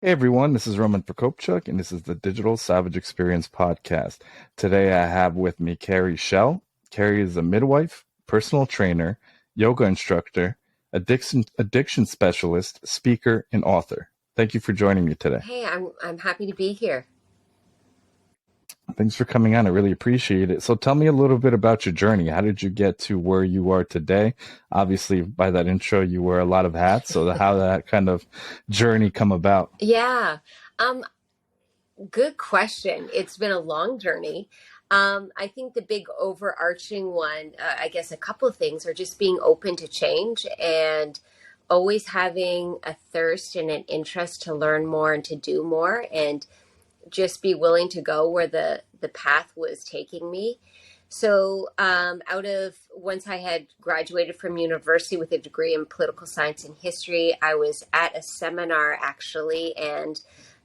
Hey everyone, this is Roman Prokopchuk, and this is the Digital Savage Experience podcast. Today I have with me Carrie Schell. Carrie is a midwife, personal trainer, yoga instructor, addiction specialist, speaker, and author. Thank you for joining me today. Hey, I'm happy to be here. Thanks for coming on. I really appreciate it. So tell me a little bit about your journey. How did you get to where you are today? Obviously, by that intro, you wear a lot of hats. So how that kind of journey come about? Yeah. Um, Good question. It's been a long journey. I think the big overarching one, I guess a couple of things are just being open to change and always having a thirst and an interest to learn more and to do more and just be willing to go where the path was taking me. So, out of once I had graduated from university with a degree in political science and history, I was at a seminar actually, and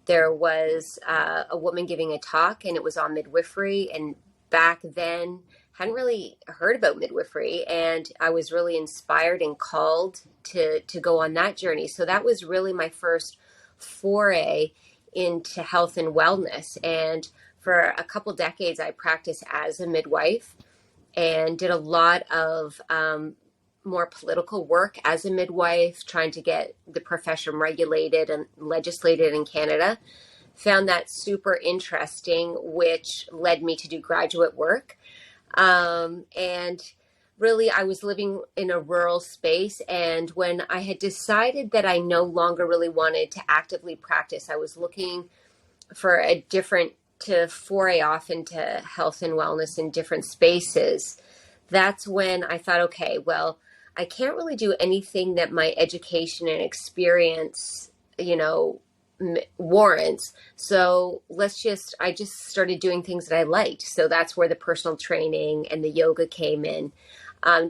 there was a woman giving a talk, and it was on midwifery. And back then, hadn't really heard about midwifery, and I was really inspired and called to go on that journey. So that was really my first foray into health and wellness. And for a couple decades, I practiced as a midwife and did a lot of more political work as a midwife, trying to get the profession regulated and legislated in Canada. Found that super interesting, which led me to do graduate work. And really, I was living in a rural space. And when I had decided that I no longer really wanted to actively practice, I was looking for a different to foray off into health and wellness in different spaces. That's when I thought, okay, well, I can't really do anything that my education and experience, warrants. So I just started doing things that I liked. So that's where the personal training and the yoga came in.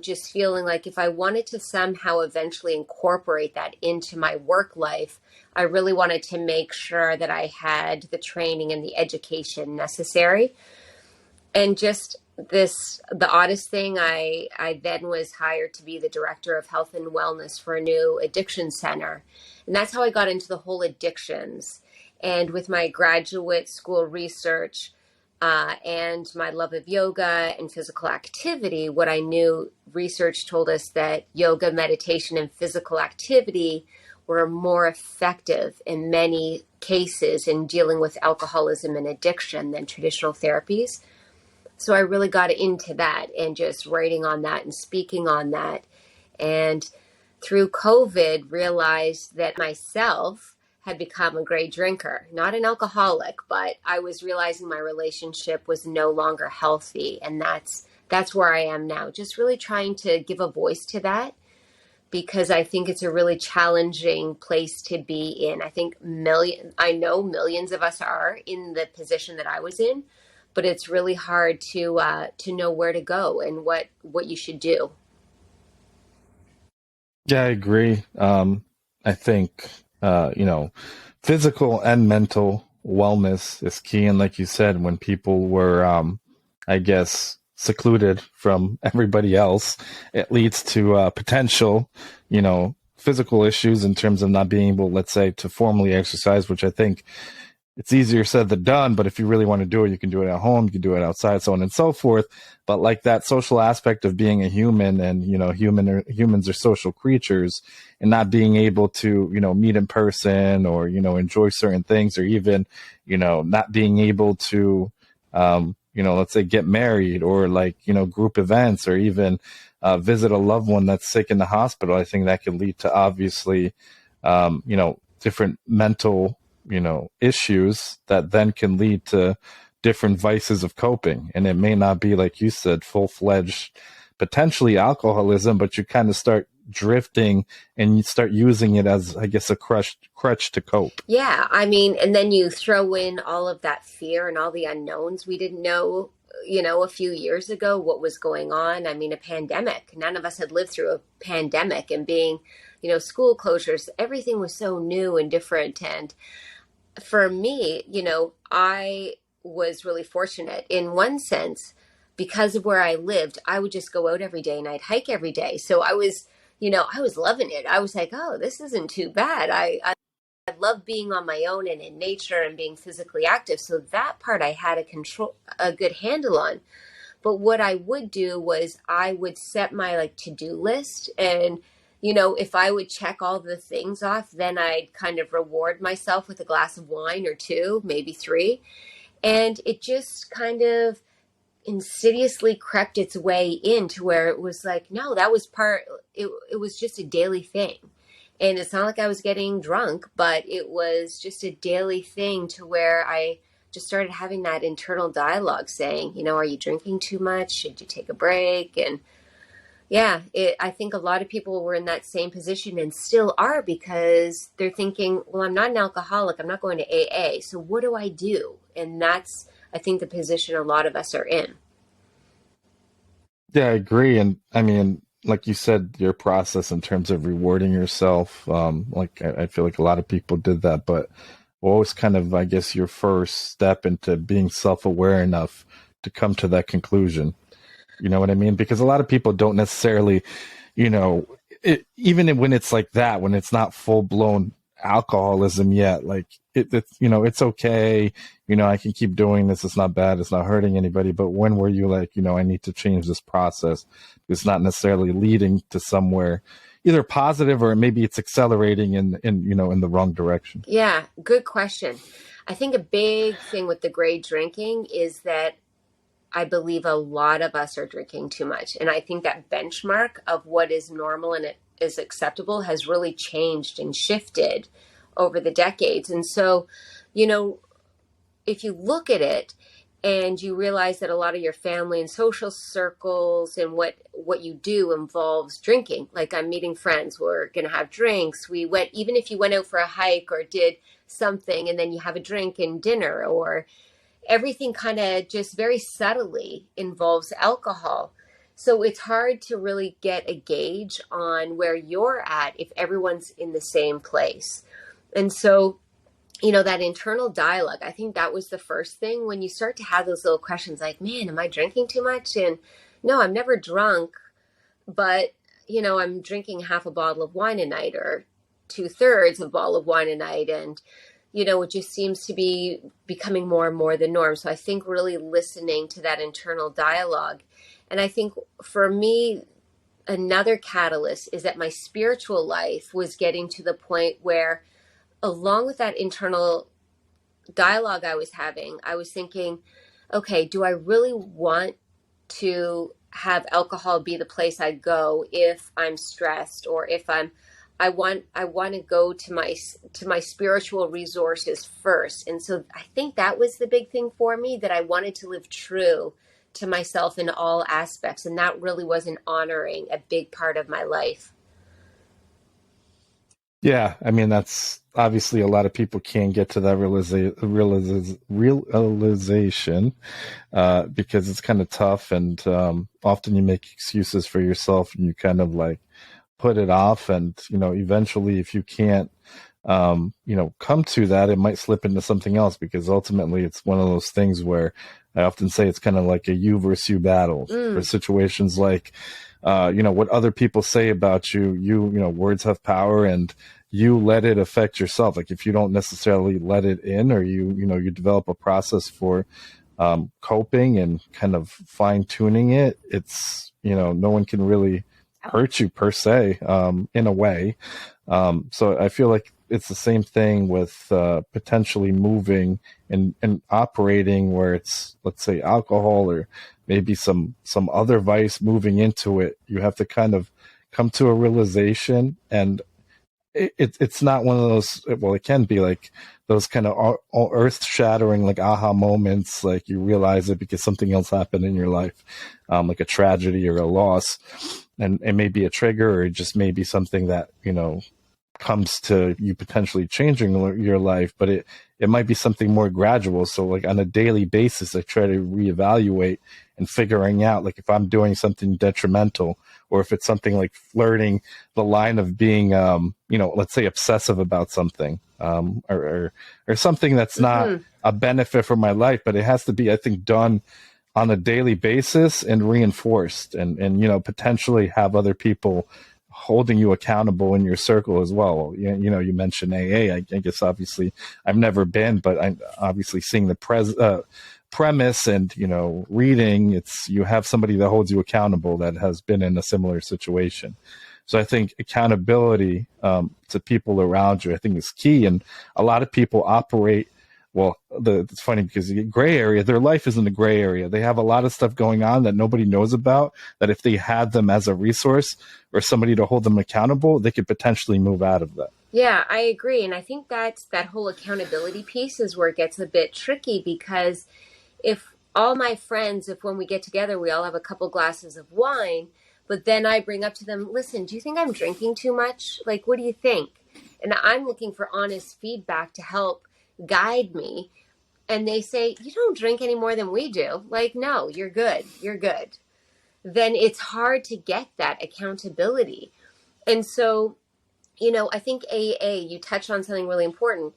Just feeling like if I wanted to somehow eventually incorporate that into my work life, I really wanted to make sure that I had the training and the education necessary. And just the oddest thing, I then was hired to be the director of health and wellness for a new addiction center. And that's how I got into the whole addictions. And with my graduate school research, and my love of yoga and physical activity, what I knew, research told us that yoga, meditation, and physical activity were more effective in many cases in dealing with alcoholism and addiction than traditional therapies. So I really got into that and just writing on that and speaking on that. And through COVID, realized that myself had become a great drinker, not an alcoholic, but I was realizing my relationship was no longer healthy. And that's where I am now, just really trying to give a voice to that, because I think it's a really challenging place to be in. I know millions of us are in the position that I was in, but it's really hard to know where to go and what you should do. Yeah, I agree. I think, physical and mental wellness is key. And like you said, when people were, I guess, secluded from everybody else, it leads to potential, physical issues in terms of not being able, let's say, to formally exercise, which I think it's easier said than done, but if you really want to do it, you can do it at home, you can do it outside, so on and so forth. But like that social aspect of being a human, and humans are social creatures, and not being able to meet in person, or enjoy certain things, or even not being able to let's say get married, or like group events, or even visit a loved one that's sick in the hospital. I think that could lead to obviously different mental issues that then can lead to different vices of coping. And it may not be, like you said, full-fledged, potentially alcoholism, but you kind of start drifting and you start using it as, I guess, a crutch to cope. Yeah, I mean, and then you throw in all of that fear and all the unknowns. We didn't know, a few years ago what was going on. I mean, a pandemic. None of us had lived through a pandemic, and being, school closures, everything was so new and different. And for me, I was really fortunate in one sense, because of where I lived. I would just go out every day and I'd hike every day. So I was loving it. I was like, oh, this isn't too bad. I love being on my own and in nature and being physically active. So that part I had a good handle on. But what I would do was I would set my like to-do list, and if I would check all the things off, then I'd kind of reward myself with a glass of wine or two, maybe three. And it just kind of insidiously crept its way into where it was like, no, that was it was just a daily thing. And it's not like I was getting drunk, but it was just a daily thing to where I just started having that internal dialogue saying, are you drinking too much? Should you take a break? And yeah, I think a lot of people were in that same position and still are, because they're thinking, well, I'm not an alcoholic. I'm not going to AA. So what do I do? And that's, I think, the position a lot of us are in. Yeah, I agree. And I mean, like you said, your process in terms of rewarding yourself, like I feel like a lot of people did that, but what was kind of, I guess, your first step into being self-aware enough to come to that conclusion? You know what I mean? Because a lot of people don't necessarily, even when it's like that, when it's not full-blown alcoholism yet, like it's okay. I can keep doing this. It's not bad. It's not hurting anybody. But when were you like, I need to change this process? It's not necessarily leading to somewhere either positive, or maybe it's accelerating in the wrong direction. Yeah, good question. I think a big thing with the gray drinking is that I believe a lot of us are drinking too much. And I think that benchmark of what is normal and it is acceptable has really changed and shifted over the decades. And so, if you look at it and you realize that a lot of your family and social circles and what you do involves drinking, like I'm meeting friends, we're going to have drinks. Even if you went out for a hike or did something and then you have a drink and dinner, or everything kind of just very subtly involves alcohol. So it's hard to really get a gauge on where you're at if everyone's in the same place. And so, that internal dialogue, I think that was the first thing when you start to have those little questions like, man, am I drinking too much? And no, I'm never drunk, but, I'm drinking half a bottle of wine a night or 2/3 of a bottle of wine a night. And, it just seems to be becoming more and more the norm. So I think really listening to that internal dialogue. And I think for me, another catalyst is that my spiritual life was getting to the point where, along with that internal dialogue I was having, I was thinking, okay, do I really want to have alcohol be the place I go if I'm stressed, or if I want to go to my spiritual resources first. And so I think that was the big thing for me, that I wanted to live true to myself in all aspects. And that really wasn't honoring a big part of my life. Yeah, I mean, that's obviously a lot of people can't get to that realization because it's kind of tough, and often you make excuses for yourself and you kind of like put it off, and eventually if you can't come to that, it might slip into something else, because ultimately it's one of those things where I often say it's kind of like a you versus you battle for situations like what other people say about you. Words have power, and you let it affect yourself. Like if you don't necessarily let it in, or you develop a process for coping and kind of fine tuning it, it's no one can really hurt you per se in a way. So I feel like it's the same thing with potentially moving and operating where it's, let's say, alcohol or maybe some other vice, moving into it. You have to kind of come to a realization, and it's not one of those, well, it can be like those kind of earth shattering, like aha moments, like you realize it because something else happened in your life, like a tragedy or a loss. And it may be a trigger, or it just may be something that, comes to you potentially changing your life, but it might be something more gradual. So like on a daily basis, I try to reevaluate and figuring out, like, if I'm doing something detrimental, or if it's something like flirting the line of being, let's say obsessive about something, or something that's not a benefit for my life, but it has to be, I think, done on a daily basis and reinforced, and potentially have other people holding you accountable in your circle as well. You mentioned AA. I guess obviously I've never been, but I'm obviously seeing the premise and, reading. It's you have somebody that holds you accountable that has been in a similar situation. So I think accountability to people around you, I think, is key. And a lot of people operate. Well, it's funny because you get gray area. Their life is in the gray area. They have a lot of stuff going on that nobody knows about, that if they had them as a resource or somebody to hold them accountable, they could potentially move out of that. Yeah, I agree. And I think that whole accountability piece is where it gets a bit tricky, because if all my friends, if when we get together, we all have a couple glasses of wine, but then I bring up to them, listen, do you think I'm drinking too much? Like, what do you think? And I'm looking for honest feedback to help guide me. And they say, you don't drink any more than we do. Like, no, you're good. You're good. Then it's hard to get that accountability. And so, I think AA, you touched on something really important.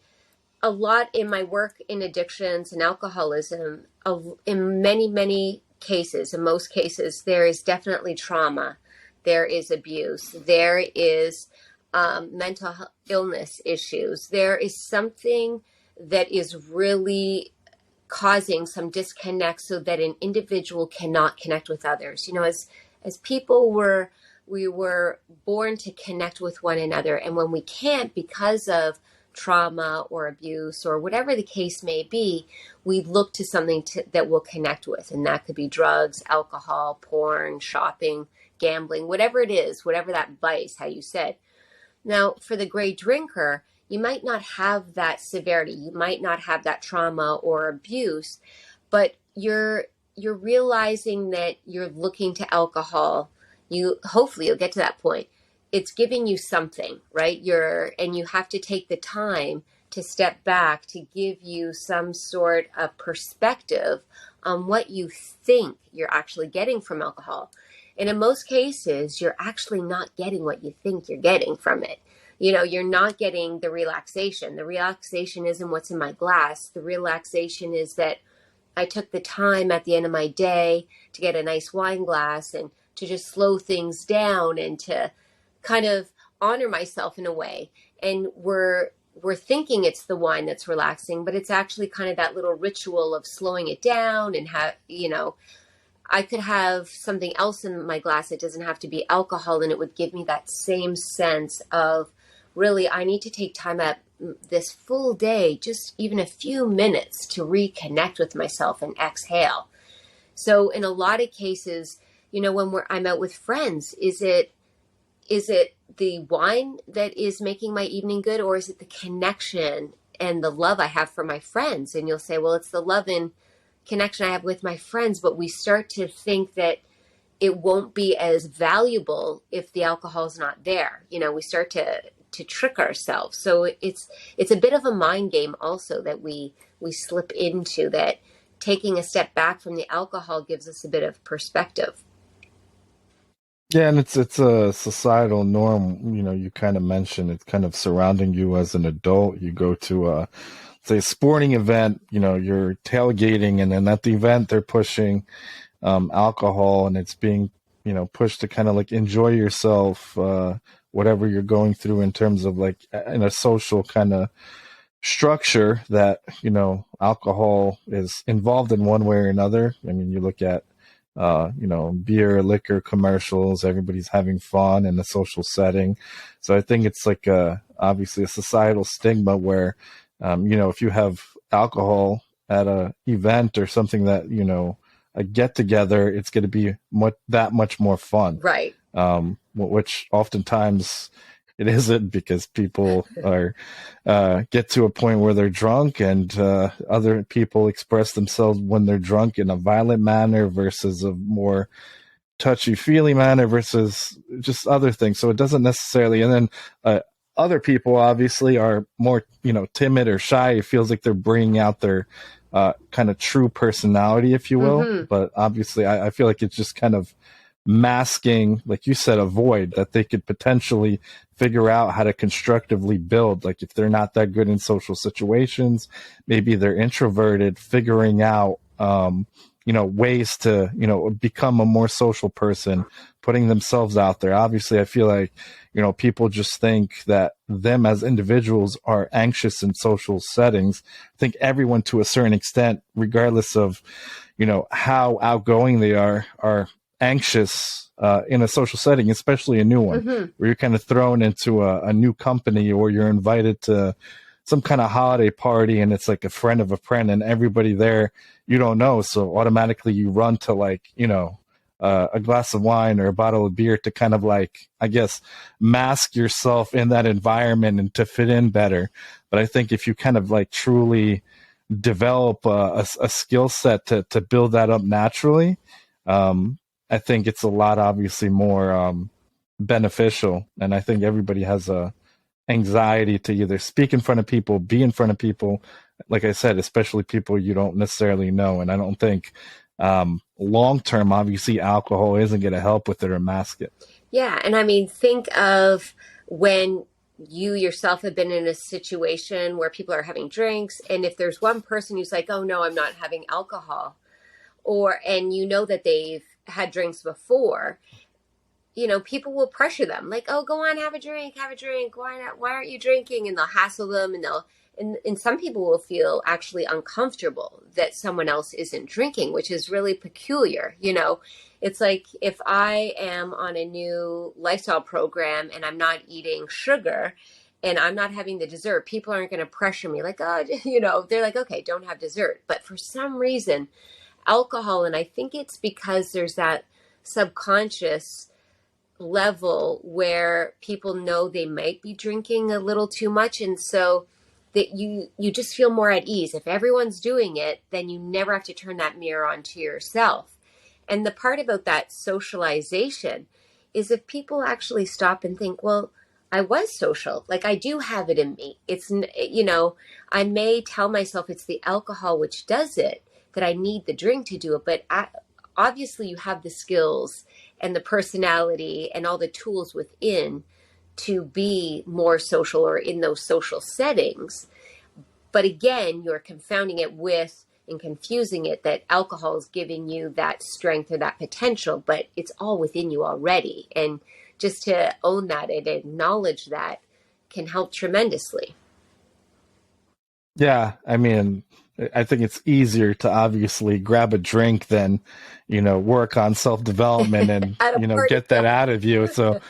A lot in my work in addictions and alcoholism, in many, many cases, in most cases, there is definitely trauma. There is abuse. There is mental illness issues. There is something that is really causing some disconnect so that an individual cannot connect with others. As people we were born to connect with one another. And when we can't, because of trauma or abuse or whatever the case may be, we look to something that we'll connect with. And that could be drugs, alcohol, porn, shopping, gambling, whatever it is, whatever that vice, how you said. Now, for the gray drinker, you might not have that severity. You might not have that trauma or abuse, but you're realizing that you're looking to alcohol. Hopefully you'll get to that point. It's giving you something, right? And you have to take the time to step back to give you some sort of perspective on what you think you're actually getting from alcohol. And in most cases, you're actually not getting what you think you're getting from it. You're not getting the relaxation. The relaxation isn't what's in my glass. The relaxation is that I took the time at the end of my day to get a nice wine glass and to just slow things down and to kind of honor myself in a way. And we're thinking it's the wine that's relaxing, but it's actually kind of that little ritual of slowing it down and I could have something else in my glass. It doesn't have to be alcohol, and it would give me that same sense of, really, I need to take time at this full day, just even a few minutes, to reconnect with myself and exhale. So in a lot of cases, when I'm out with friends, is it the wine that is making my evening good, or is it the connection and the love I have for my friends? And you'll say, well, it's the love and connection I have with my friends, but we start to think that it won't be as valuable if the alcohol's not there. We start to trick ourselves. So it's a bit of a mind game also that we slip into, that taking a step back from the alcohol gives us a bit of perspective. Yeah, and it's a societal norm. You kind of mentioned it's kind of surrounding you as an adult. You go to say a sporting event, you're tailgating, and then at the event they're pushing alcohol, and it's being pushed to kind of like enjoy yourself, whatever you're going through in terms of like in a social kind of structure that alcohol is involved in one way or another. I mean, you look at beer, liquor commercials, everybody's having fun in a social setting. So I think it's like obviously a societal stigma where if you have alcohol at a event or something that a get together, it's going to be that much more fun, right? Which oftentimes it isn't, because people are get to a point where they're drunk, and other people express themselves when they're drunk in a violent manner versus a more touchy-feely manner versus just other things. So it doesn't necessarily, and then other people obviously are more timid or shy. It feels like they're bringing out their kind of true personality, if you will. Mm-hmm. But obviously I feel like it's just kind of masking, like you said, a void that they could potentially figure out how to constructively build. Like if they're not that good in social situations, maybe they're introverted, figuring out ways to, become a more social person, putting themselves out there. Obviously, I feel like, people just think that them as individuals are anxious in social settings. I think everyone to a certain extent, regardless of, how outgoing they are anxious in a social setting, especially a new one, Mm-hmm. where you're kind of thrown into a new company, or you're invited to some kind of holiday party and it's like a friend of a friend and everybody there you don't know. So automatically you run to like, a glass of wine or a bottle of beer to kind of like, I guess, mask yourself in that environment and to fit in better. But I think if you kind of like truly develop a skill set to build that up naturally, I think it's a lot obviously more beneficial. And I think everybody has a anxiety to either speak in front of people, be in front of people, like I said, especially people you don't necessarily know. And I don't think long term, obviously, alcohol isn't going to help with it or mask it. Yeah. And I mean, think of when you yourself have been in a situation where people are having drinks, and if there's one person who's like, oh no, I'm not having alcohol, or and you know that they've had drinks before, people will pressure them like, oh, go on, have a drink. Why not? Why aren't you drinking? And they'll hassle them, and and some people will feel actually uncomfortable that someone else isn't drinking, which is really peculiar. It's like if I am on a new lifestyle program and I'm not eating sugar and I'm not having the dessert, people aren't going to pressure me like, oh, they're like, okay, don't have dessert. But for some reason, alcohol, and I think it's because there's that subconscious level where people know they might be drinking a little too much, and so that you just feel more at ease. If everyone's doing it, then you never have to turn that mirror on to yourself. And the part about that socialization is if people actually stop and think, well, I was social, like I do have it in me. I may tell myself it's the alcohol which does it, that I need the drink to do it, but obviously you have the skills and the personality and all the tools within to be more social or in those social settings. But again, you're confounding it with and confusing it that alcohol is giving you that strength or that potential, but it's all within you already. And just to own that and acknowledge that can help tremendously. Yeah, I mean, I think it's easier to obviously grab a drink than, work on self development and, At a party. get that out of you. So,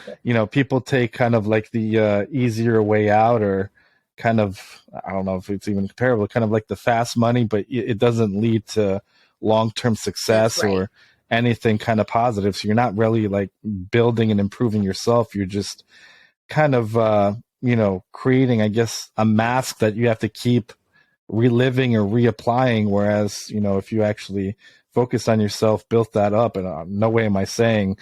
people take kind of like the easier way out, or kind of, I don't know if it's even comparable, kind of like the fast money, but it doesn't lead to long term That's success right. or anything kind of positive. So you're not really like building and improving yourself. You're just kind of creating, I guess, a mask that you have to keep reliving or reapplying. Whereas, if you actually focus on yourself, built that up, and no way am I saying,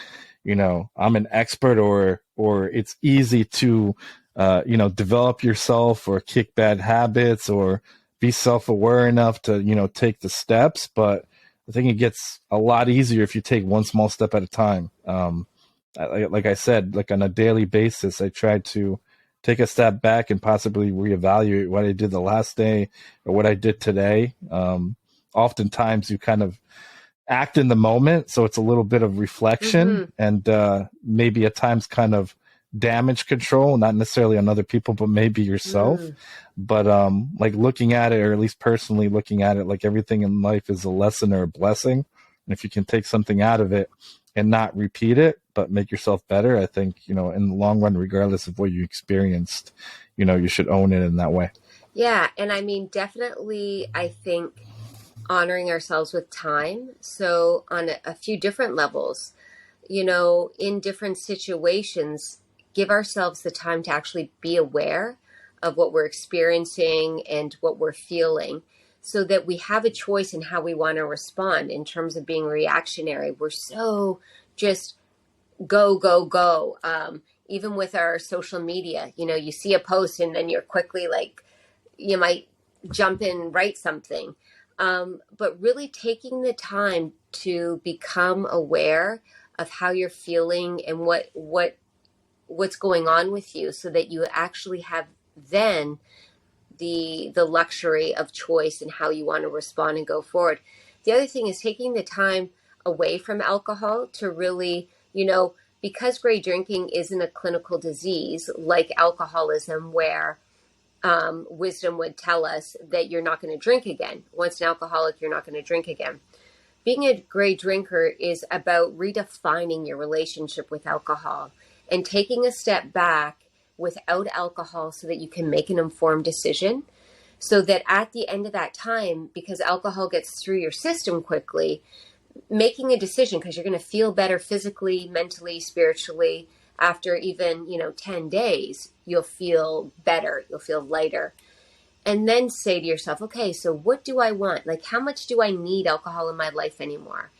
I'm an expert, or it's easy to develop yourself or kick bad habits or be self-aware enough to take the steps. But I think it gets a lot easier if you take one small step at a time. Like I said, like on a daily basis, I try to take a step back and possibly reevaluate what I did the last day or what I did today. Oftentimes you kind of act in the moment, so it's a little bit of reflection Mm-hmm. and maybe at times kind of damage control, not necessarily on other people, but maybe yourself. Mm. But like looking at it, or at least personally looking at it, like everything in life is a lesson or a blessing. And if you can take something out of it and not repeat it, but make yourself better, I think, in the long run, regardless of what you experienced, you should own it in that way. Yeah. And I mean, definitely, I think honoring ourselves with time. So, on a few different levels, in different situations, give ourselves the time to actually be aware of what we're experiencing and what we're feeling so that we have a choice in how we want to respond in terms of being reactionary. We're so just go, go, go. Even with our social media, you see a post and then you're quickly like, you might jump in and write something. But really taking the time to become aware of how you're feeling and what's going on with you so that you actually have then the luxury of choice and how you want to respond and go forward. The other thing is taking the time away from alcohol to really, because gray drinking isn't a clinical disease like alcoholism, where wisdom would tell us that you're not going to drink again. Once an alcoholic, you're not going to drink again. Being a great drinker is about redefining your relationship with alcohol and taking a step back without alcohol so that you can make an informed decision. So that at the end of that time, because alcohol gets through your system quickly, making a decision, because you're going to feel better physically, mentally, spiritually, after even, 10 days, you'll feel better, you'll feel lighter. And then say to yourself, okay, so what do I want? Like, how much do I need alcohol in my life anymore?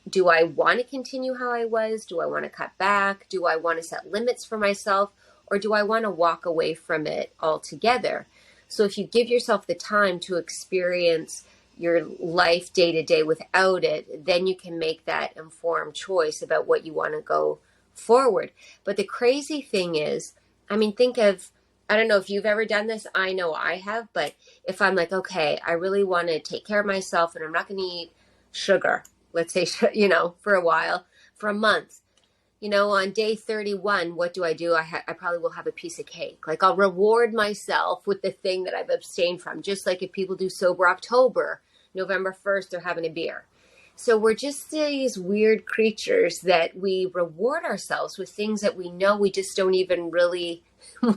Do I want to continue how I was? Do I want to cut back? Do I want to set limits for myself? Or do I want to walk away from it altogether? So if you give yourself the time to experience your life day to day without it, then you can make that informed choice about what you want to go forward. But the crazy thing is, I don't know if you've ever done this. I know I have, but if I'm like, okay, I really want to take care of myself and I'm not going to eat sugar, let's say, for a while, for a month, on day 31, what do? I probably will have a piece of cake. Like, I'll reward myself with the thing that I've abstained from. Just like if people do sober October, November 1st, they're having a beer. So we're just these weird creatures that we reward ourselves with things that we know we just don't even really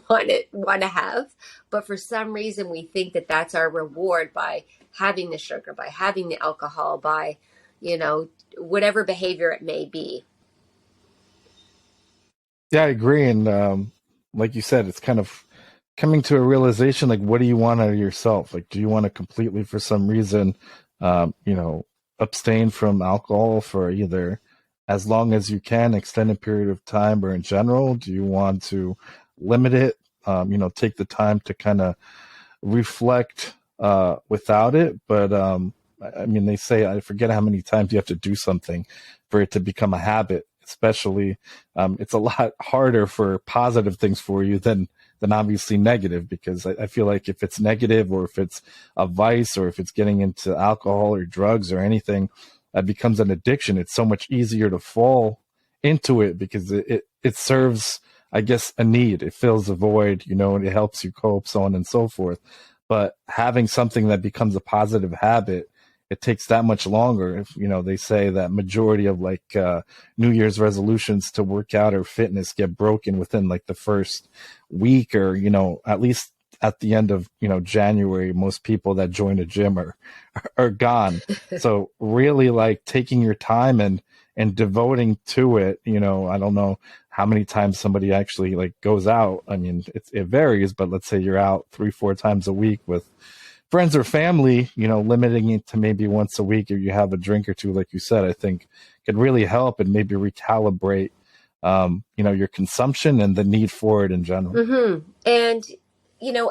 want to have. But for some reason, we think that that's our reward by having the sugar, by having the alcohol, by, whatever behavior it may be. Yeah, I agree. And like you said, it's kind of coming to a realization, like, what do you want out of yourself? Like, do you want to completely, for some reason, you know, abstain from alcohol for either as long as you can, extended period of time, or in general? Do you want to limit it? Take the time to kind of reflect without it. But I mean, they say, I forget how many times you have to do something for it to become a habit. Especially, it's a lot harder for positive things for you than obviously negative, because I feel like if it's negative, or if it's a vice, or if it's getting into alcohol or drugs or anything that becomes an addiction, it's so much easier to fall into it, because it serves, I guess, a need. It fills a void, and it helps you cope, so on and so forth. But having something that becomes a positive habit, it takes that much longer. If they say that majority of like New Year's resolutions to work out or fitness get broken within like the first week, or at least at the end of January, most people that join a gym are gone. So really, like, taking your time and devoting to it. I don't know how many times somebody actually like goes out. I mean, it varies, but let's say you're out 3-4 times a week with friends or family, limiting it to maybe once a week, or you have a drink or two, like you said, I think could really help and maybe recalibrate, your consumption and the need for it in general. Mm-hmm. And,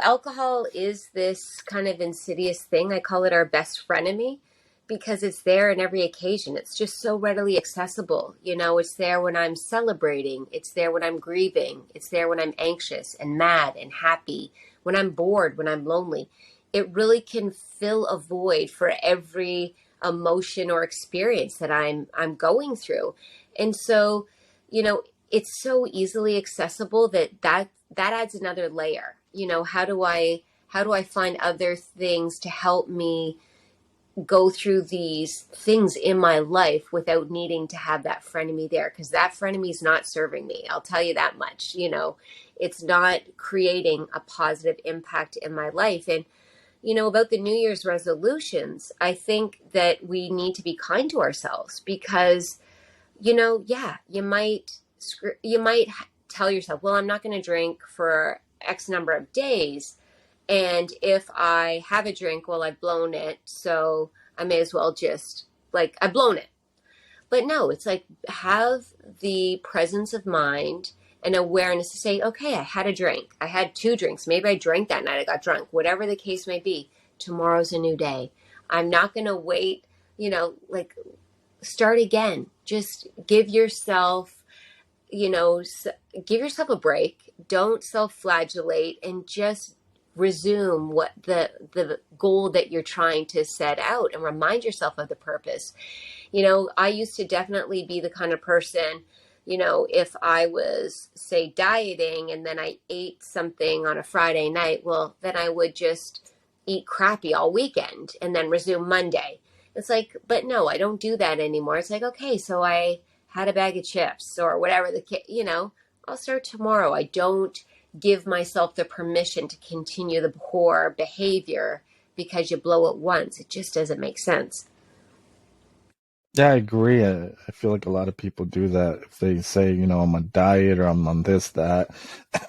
alcohol is this kind of insidious thing. I call it our best frenemy, because it's there in every occasion. It's just so readily accessible. It's there when I'm celebrating. It's there when I'm grieving. It's there when I'm anxious and mad and happy, when I'm bored, when I'm lonely. It really can fill a void for every emotion or experience that I'm going through. And so, it's so easily accessible that adds another layer. How do I find other things to help me go through these things in my life without needing to have that frenemy there? Because that frenemy is not serving me. I'll tell you that much. It's not creating a positive impact in my life. And about the New Year's resolutions, I think that we need to be kind to ourselves, because, yeah, you might tell yourself, well, I'm not going to drink for X number of days. And if I have a drink, well, I've blown it. So I may as well just, like, I've blown it. But no, it's like, have the presence of mind and awareness to say, okay, I had a drink. I had 2 drinks. Maybe I drank that night. I got drunk. Whatever the case may be, tomorrow's a new day. I'm not going to wait, like, start again. Just give yourself, give yourself a break. Don't self-flagellate, and just resume what the goal that you're trying to set out, and remind yourself of the purpose. I used to definitely be the kind of person, if I was, say, dieting and then I ate something on a Friday night, well, then I would just eat crappy all weekend and then resume Monday. It's like, but no, I don't do that anymore. It's like, okay, so I had a bag of chips or whatever I'll start tomorrow. I don't give myself the permission to continue the poor behavior because you blow it once. It just doesn't make sense. Yeah, I agree. I feel like a lot of people do that. If they say, I'm on diet or I'm on this, that,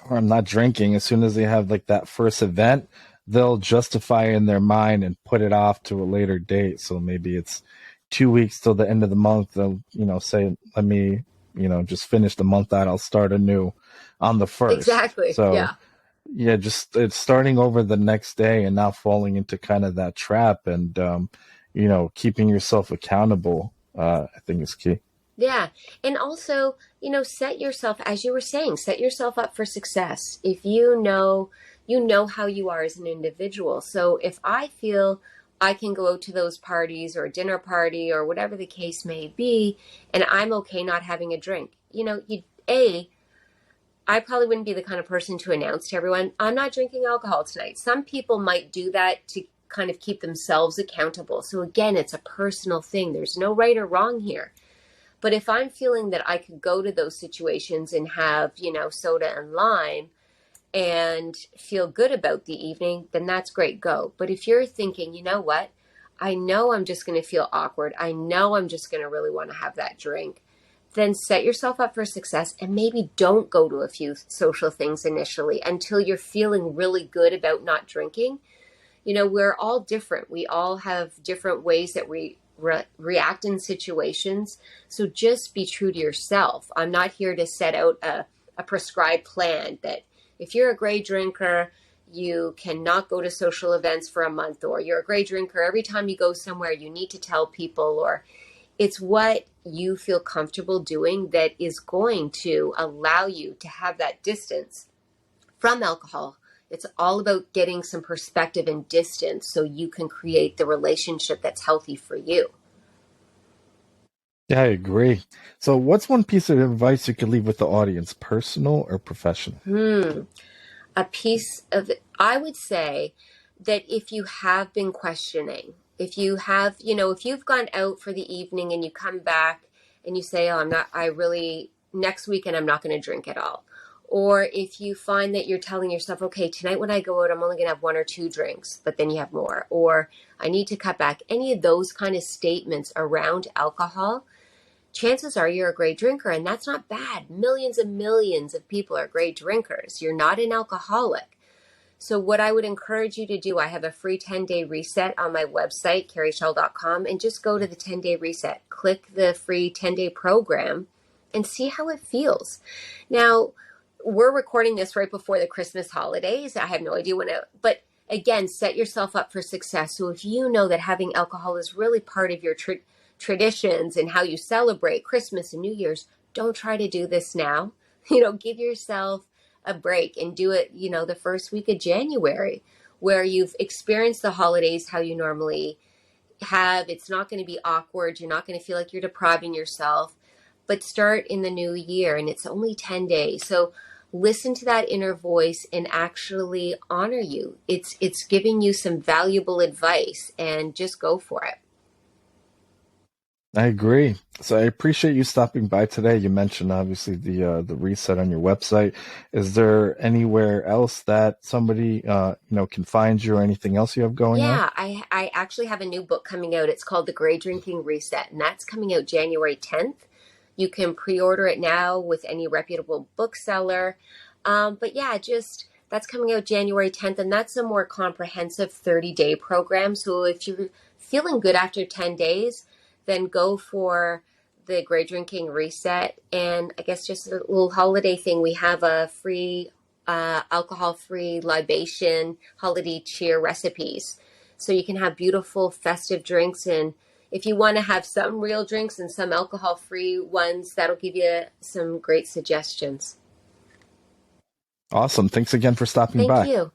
or I'm not drinking, as soon as they have like that first event, they'll justify in their mind and put it off to a later date. So maybe it's 2 weeks till the end of the month. They'll, say, let me, just finish the month out. I'll start anew on the first. Exactly. So Yeah. yeah, just it's starting over the next day and not falling into kind of that trap and, keeping yourself accountable, I think is key. Yeah. And also, set yourself, as you were saying, set yourself up for success. If you know how you are as an individual. So if I feel I can go out to those parties or a dinner party or whatever the case may be, and I'm okay not having a drink, I probably wouldn't be the kind of person to announce to everyone, I'm not drinking alcohol tonight. Some people might do that to kind of keep themselves accountable. So again, it's a personal thing. There's no right or wrong here. But if I'm feeling that I could go to those situations and have, soda and lime and feel good about the evening, then that's great, go. But if you're thinking, you know what, I know I'm just going to feel awkward, I know I'm just going to really want to have that drink, then set yourself up for success and maybe don't go to a few social things initially until you're feeling really good about not drinking. We're all different. We all have different ways that we react in situations. So just be true to yourself. I'm not here to set out a prescribed plan that if you're a great drinker, you cannot go to social events for a month, or you're a great drinker, every time you go somewhere, you need to tell people, or it's what you feel comfortable doing that is going to allow you to have that distance from alcohol. It's all about getting some perspective and distance so you can create the relationship that's healthy for you. Yeah, I agree. So, what's one piece of advice you could leave with the audience, personal or professional? A piece of it, I would say that if you have been questioning, if you have, if you've gone out for the evening and you come back and you say, oh, next weekend, I'm not going to drink at all. Or if you find that you're telling yourself, okay, tonight when I go out, I'm only going to have one or two drinks, but then you have more, or I need to cut back, any of those kind of statements around alcohol, chances are you're a great drinker, and that's not bad. Millions and millions of people are great drinkers. You're not an alcoholic. So what I would encourage you to do, I have a free 10-day reset on my website, carrieschell.com, and just go to the 10-day reset. Click the free 10-day program and see how it feels. Now, we're recording this right before the Christmas holidays. I have no idea but again, set yourself up for success. So if you know that having alcohol is really part of your traditions and how you celebrate Christmas and New Year's, don't try to do this now. Give yourself a break and do it, the first week of January, where you've experienced the holidays how you normally have. It's not going to be awkward. You're not going to feel like you're depriving yourself, but start in the new year, and it's only 10 days. So listen to that inner voice and actually honor you. It's giving you some valuable advice, and just go for it. I agree. So I appreciate you stopping by today. You mentioned obviously the reset on your website. Is there anywhere else that somebody can find you, or anything else you have going on? Yeah, I actually have a new book coming out. It's called The Gray Drinking Reset, and that's coming out January 10th. You can pre-order it now with any reputable bookseller. But yeah, that's coming out January 10th, and that's a more comprehensive 30-day program. So if you're feeling good after 10 days, then go for the Gray Drinking Reset. And I guess just a little holiday thing, we have a free alcohol-free libation holiday cheer recipes. So you can have beautiful festive drinks, and if you want to have some real drinks and some alcohol-free ones, that'll give you some great suggestions. Awesome. Thanks again for stopping Thank by. you.